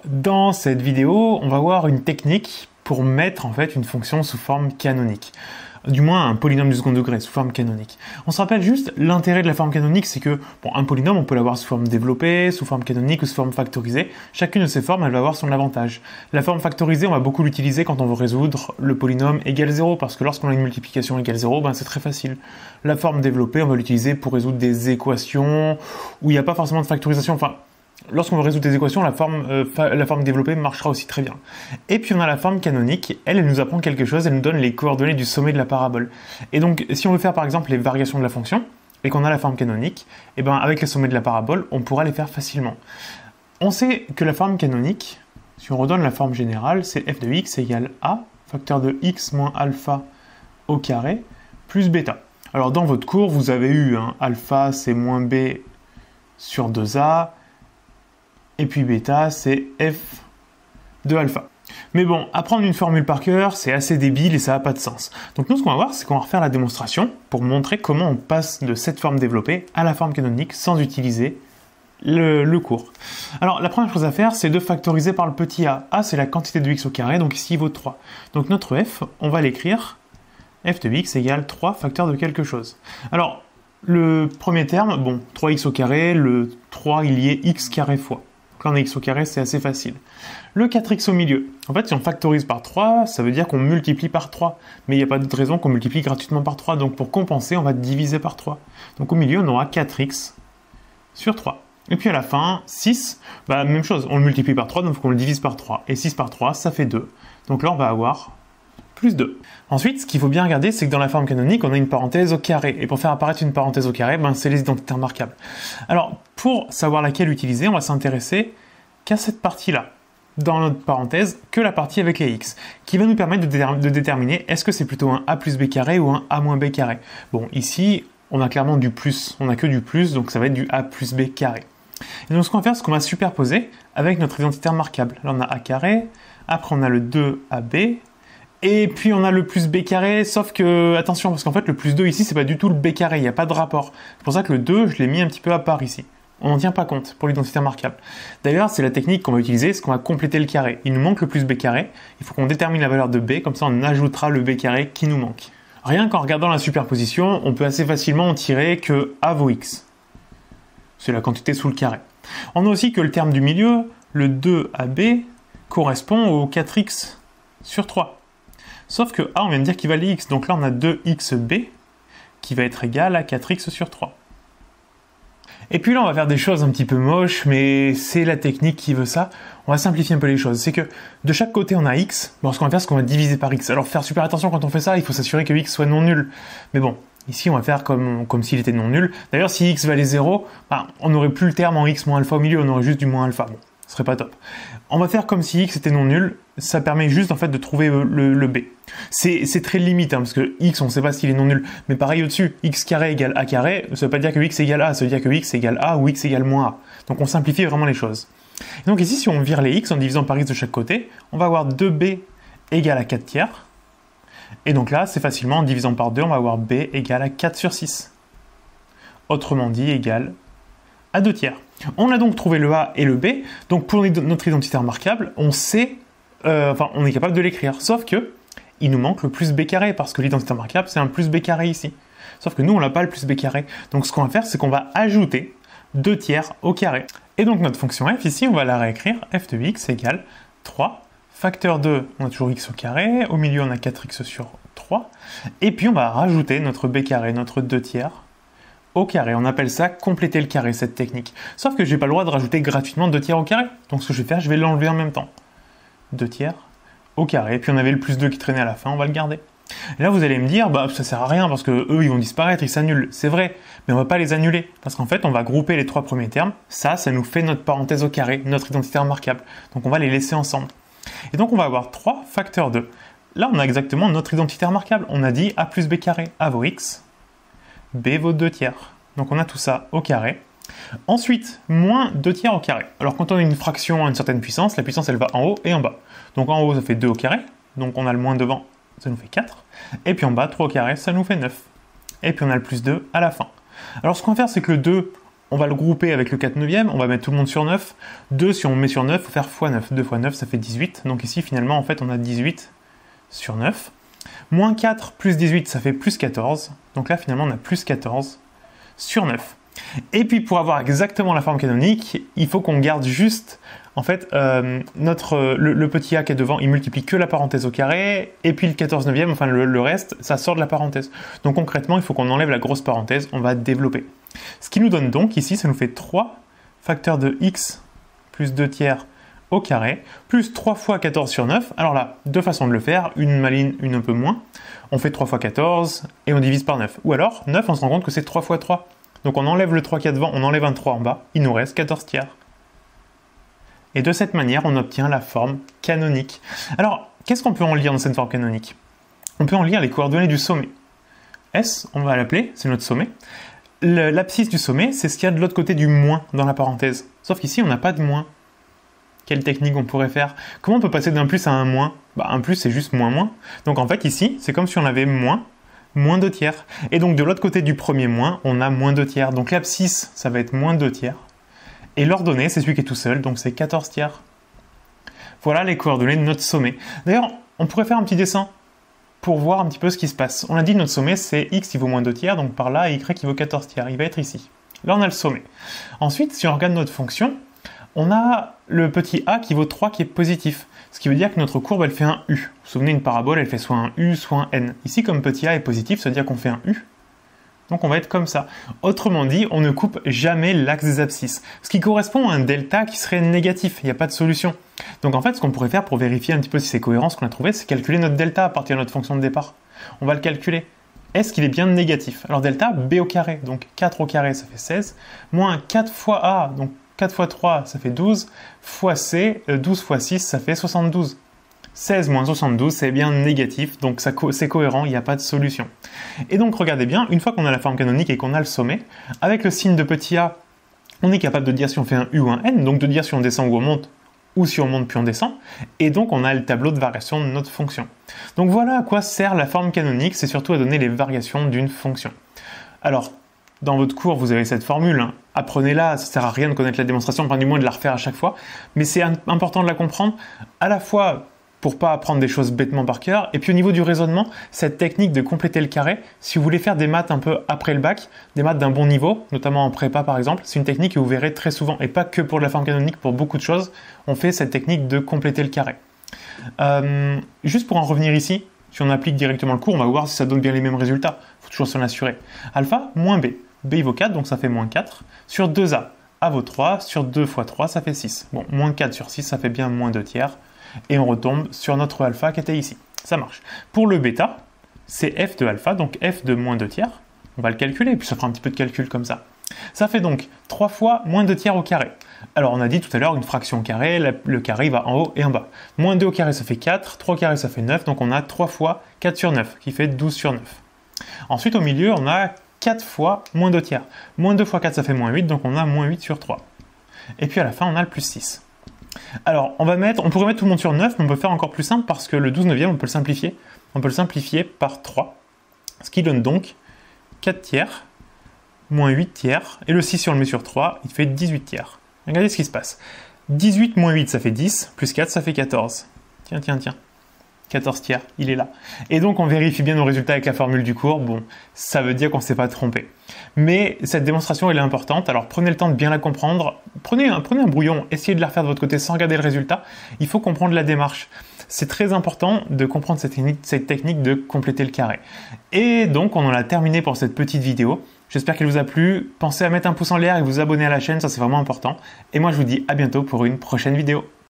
Dans cette vidéo, on va voir une technique pour mettre en fait une fonction sous forme canonique. Du moins un polynôme du second degré sous forme canonique. On se rappelle juste l'intérêt de la forme canonique, c'est que un polynôme, on peut l'avoir sous forme développée, sous forme canonique ou sous forme factorisée. Chacune de ces formes, elle va avoir son avantage. La forme factorisée, on va beaucoup l'utiliser quand on veut résoudre le polynôme égal 0, parce que lorsqu'on a une multiplication égale 0, c'est très facile. La forme développée, on va l'utiliser pour résoudre des équations où il n'y a pas forcément de factorisation. Lorsqu'on veut résoudre des équations, la forme développée marchera aussi très bien. Et puis on a la forme canonique, elle nous apprend quelque chose, elle nous donne les coordonnées du sommet de la parabole. Et donc si on veut faire par exemple les variations de la fonction, et qu'on a la forme canonique, avec les sommets de la parabole, on pourra les faire facilement. On sait que la forme canonique, si on redonne la forme générale, c'est f de x égale a, facteur de x moins alpha au carré, plus bêta. Alors dans votre cours, vous avez eu alpha c'est moins b sur 2a, et puis bêta, c'est f de alpha. Mais bon, apprendre une formule par cœur, c'est assez débile et ça n'a pas de sens. Donc nous, ce qu'on va voir, c'est qu'on va refaire la démonstration pour montrer comment on passe de cette forme développée à la forme canonique sans utiliser le cours. Alors, la première chose à faire, c'est de factoriser par le petit a. A, c'est la quantité de x au carré, donc ici, il vaut 3. Donc notre f, on va l'écrire f de x égale 3 facteur de quelque chose. Alors, le premier terme, 3x au carré, le 3, il y est x carré fois. Là, on a x au carré, c'est assez facile. Le 4x au milieu. En fait, si on factorise par 3, ça veut dire qu'on multiplie par 3. Mais il n'y a pas de raison qu'on multiplie gratuitement par 3. Donc, pour compenser, on va diviser par 3. Donc, au milieu, on aura 4x sur 3. Et puis, à la fin, 6, même chose. On le multiplie par 3, donc il faut qu'on le divise par 3. Et 6 par 3, ça fait 2. Donc là, on va avoir plus 2. Ensuite, ce qu'il faut bien regarder, c'est que dans la forme canonique, on a une parenthèse au carré. Et pour faire apparaître une parenthèse au carré, c'est les identités remarquables. Alors, pour savoir laquelle utiliser, on va s'intéresser qu'à cette partie-là, dans notre parenthèse, que la partie avec les x, qui va nous permettre de déterminer est-ce que c'est plutôt un a plus b carré ou un a moins b carré. Bon, ici, on a clairement du plus, on n'a que du plus, donc ça va être du a plus b carré. Et donc, ce qu'on va faire, c'est qu'on va superposer avec notre identité remarquable. Là, on a a carré, après on a le 2ab, et puis on a le plus b carré, sauf que, attention, parce qu'en fait le plus 2 ici, c'est pas du tout le b carré, il n'y a pas de rapport. C'est pour ça que le 2, je l'ai mis un petit peu à part ici. On n'en tient pas compte pour l'identité remarquable. D'ailleurs, c'est la technique qu'on va utiliser, c'est qu'on va compléter le carré. Il nous manque le plus b carré, il faut qu'on détermine la valeur de b, comme ça on ajoutera le b carré qui nous manque. Rien qu'en regardant la superposition, on peut assez facilement en tirer que a vaut x. C'est la quantité sous le carré. On a aussi que le terme du milieu, le 2ab, correspond au 4x sur 3. Sauf que A, on vient de dire qu'il valait x, donc là on a 2xb qui va être égal à 4x sur 3. Et puis là on va faire des choses un petit peu moches, mais c'est la technique qui veut ça. On va simplifier un peu les choses. C'est que de chaque côté on a x, ce qu'on va faire c'est qu'on va diviser par x. Alors faire super attention quand on fait ça, il faut s'assurer que x soit non nul. Mais bon, ici on va faire comme s'il était non nul. D'ailleurs si x valait 0, on n'aurait plus le terme en x moins alpha au milieu, on aurait juste du moins alpha. Bon, ce serait pas top. On va faire comme si x était non nul, ça permet juste en fait de trouver le b. C'est très limite, parce que x on ne sait pas s'il est non nul, mais pareil au-dessus, x carré égale a carré, ça veut pas dire que x égale a, ça veut dire que x égale a ou x égale moins a. Donc on simplifie vraiment les choses. Et donc ici si on vire les x en divisant par x de chaque côté, on va avoir 2b égale à 4 tiers, et donc là c'est facilement en divisant par 2, on va avoir b égale à 4 sur 6. Autrement dit égale à 2 tiers. On a donc trouvé le a et le b, donc pour notre identité remarquable, on sait, on est capable de l'écrire, sauf que il nous manque le plus b carré, parce que l'identité remarquable c'est un plus b carré ici. Sauf que nous on n'a pas le plus b carré, donc ce qu'on va faire c'est qu'on va ajouter 2 tiers au carré. Et donc notre fonction f ici, on va la réécrire, f de x égale 3, facteur de, on a toujours x au carré, au milieu on a 4x sur 3, et puis on va rajouter notre b carré, notre 2 tiers, au carré. On appelle ça compléter le carré, cette technique. Sauf que j'ai pas le droit de rajouter gratuitement 2 tiers au carré. Donc ce que je vais faire, je vais l'enlever en même temps. 2 tiers au carré. Puis on avait le plus 2 qui traînait à la fin, on va le garder. Et là vous allez me dire, ça sert à rien parce que eux ils vont disparaître, ils s'annulent. C'est vrai, mais on va pas les annuler. Parce qu'en fait, on va grouper les 3 premiers termes. Ça nous fait notre parenthèse au carré, notre identité remarquable. Donc on va les laisser ensemble. Et donc on va avoir 3 facteurs de. Là on a exactement notre identité remarquable. On a dit a plus b carré, a vaut x. b vaut 2 tiers. Donc on a tout ça au carré. Ensuite, moins 2 tiers au carré. Alors quand on a une fraction à une certaine puissance, la puissance elle va en haut et en bas. Donc en haut ça fait 2 au carré, donc on a le moins devant, ça nous fait 4. Et puis en bas, 3 au carré, ça nous fait 9. Et puis on a le plus 2 à la fin. Alors ce qu'on va faire c'est que le 2, on va le grouper avec le 4 neuvième, on va mettre tout le monde sur 9. 2, si on met sur 9, il faut faire x 9. 2 x 9, ça fait 18. Donc ici, finalement, en fait, on a 18 sur 9. Moins 4 plus 18, ça fait plus 14. Donc là, finalement, on a plus 14 sur 9. Et puis, pour avoir exactement la forme canonique, il faut qu'on garde juste, en fait, le petit a qui est devant, il multiplie que la parenthèse au carré, et puis le 14 neuvième, enfin le reste, ça sort de la parenthèse. Donc concrètement, il faut qu'on enlève la grosse parenthèse, on va développer. Ce qui nous donne donc, ici, ça nous fait 3 facteurs de x plus 2 tiers au carré, plus 3 fois 14 sur 9. Alors là, deux façons de le faire, une maligne, une un peu moins. On fait 3 fois 14 et on divise par 9. Ou alors, 9, on se rend compte que c'est 3 fois 3. Donc on enlève le 3 qu'il y a devant, on enlève un 3 en bas, il nous reste 14 tiers. Et de cette manière, on obtient la forme canonique. Alors, qu'est-ce qu'on peut en lire dans cette forme canonique? On peut en lire les coordonnées du sommet. S, on va l'appeler, c'est notre sommet. L'abscisse du sommet, c'est ce qu'il y a de l'autre côté du moins dans la parenthèse. Sauf qu'ici, on n'a pas de moins. Quelle technique on pourrait faire? Comment on peut passer d'un plus à un moins? Un plus, c'est juste moins moins. Donc en fait, ici, c'est comme si on avait moins 2 tiers. Et donc de l'autre côté du premier moins, on a moins 2 tiers. Donc l'abscisse, ça va être moins 2 tiers. Et l'ordonnée, c'est celui qui est tout seul, donc c'est 14 tiers. Voilà les coordonnées de notre sommet. D'ailleurs, on pourrait faire un petit dessin pour voir un petit peu ce qui se passe. On a dit notre sommet, c'est x qui vaut moins 2 tiers, donc par là, y qui vaut 14 tiers. Il va être ici. Là, on a le sommet. Ensuite, si on regarde notre fonction, on a le petit a qui vaut 3 qui est positif. Ce qui veut dire que notre courbe, elle fait un u. Vous vous souvenez, une parabole, elle fait soit un u, soit un n. Ici, comme petit a est positif, ça veut dire qu'on fait un u. Donc on va être comme ça. Autrement dit, on ne coupe jamais l'axe des abscisses. Ce qui correspond à un delta qui serait négatif. Il n'y a pas de solution. Donc en fait, ce qu'on pourrait faire pour vérifier un petit peu si c'est cohérent ce qu'on a trouvé, c'est calculer notre delta à partir de notre fonction de départ. On va le calculer. Est-ce qu'il est bien négatif? Alors delta, b au carré. Donc 4 au carré, ça fait 16. Moins 4 fois a, donc 4 fois 3, ça fait 12. Fois c, 12 fois 6, ça fait 72. 16 moins 72, c'est bien négatif, donc c'est cohérent, il n'y a pas de solution. Et donc regardez bien, une fois qu'on a la forme canonique et qu'on a le sommet, avec le signe de petit a, on est capable de dire si on fait un u ou un n, donc de dire si on descend ou on monte, ou si on monte puis on descend, et donc on a le tableau de variation de notre fonction. Donc voilà à quoi sert la forme canonique, c'est surtout à donner les variations d'une fonction. Alors, dans votre cours, vous avez cette formule, hein. Apprenez-la, ça ne sert à rien de connaître la démonstration, enfin du moins de la refaire à chaque fois, mais c'est important de la comprendre, à la fois pour pas apprendre des choses bêtement par cœur. Et puis au niveau du raisonnement, cette technique de compléter le carré, si vous voulez faire des maths un peu après le bac, des maths d'un bon niveau, notamment en prépa par exemple, c'est une technique que vous verrez très souvent, et pas que pour la forme canonique, pour beaucoup de choses, on fait cette technique de compléter le carré. Juste pour en revenir ici, si on applique directement le cours, on va voir si ça donne bien les mêmes résultats. Il faut toujours s'en assurer. Alpha moins b. B il vaut 4, donc ça fait moins 4. Sur 2a, a vaut 3. Sur 2 fois 3, ça fait 6. Bon, moins 4 sur 6, ça fait bien moins 2 tiers. Et on retombe sur notre alpha qui était ici. Ça marche. Pour le bêta, c'est f de alpha, donc f de moins 2 tiers. On va le calculer, puis ça fera un petit peu de calcul comme ça. Ça fait donc 3 fois moins 2 tiers au carré. Alors on a dit tout à l'heure une fraction au carré, le carré va en haut et en bas. Moins 2 au carré ça fait 4, 3 au carré ça fait 9, donc on a 3 fois 4 sur 9, qui fait 12 sur 9. Ensuite au milieu on a 4 fois moins 2 tiers. Moins 2 fois 4 ça fait moins 8, donc on a moins 8 sur 3. Et puis à la fin on a le plus 6. Alors, on pourrait mettre tout le monde sur 9, mais on peut faire encore plus simple parce que le 12 neuvième, on peut le simplifier. On peut le simplifier par 3, ce qui donne donc 4 tiers, moins 8 tiers, et le 6 si on le met sur 3, il fait 18 tiers. Regardez ce qui se passe. 18 moins 8, ça fait 10, plus 4, ça fait 14. Tiens. 14 tiers, il est là. Et donc on vérifie bien nos résultats avec la formule du cours. Bon, ça veut dire qu'on ne s'est pas trompé. Mais cette démonstration, elle est importante. Alors prenez le temps de bien la comprendre. Prenez un brouillon, essayez de la refaire de votre côté sans regarder le résultat. Il faut comprendre la démarche. C'est très important de comprendre cette technique de compléter le carré. Et donc on en a terminé pour cette petite vidéo. J'espère qu'elle vous a plu. Pensez à mettre un pouce en l'air et vous abonner à la chaîne, ça c'est vraiment important. Et moi je vous dis à bientôt pour une prochaine vidéo.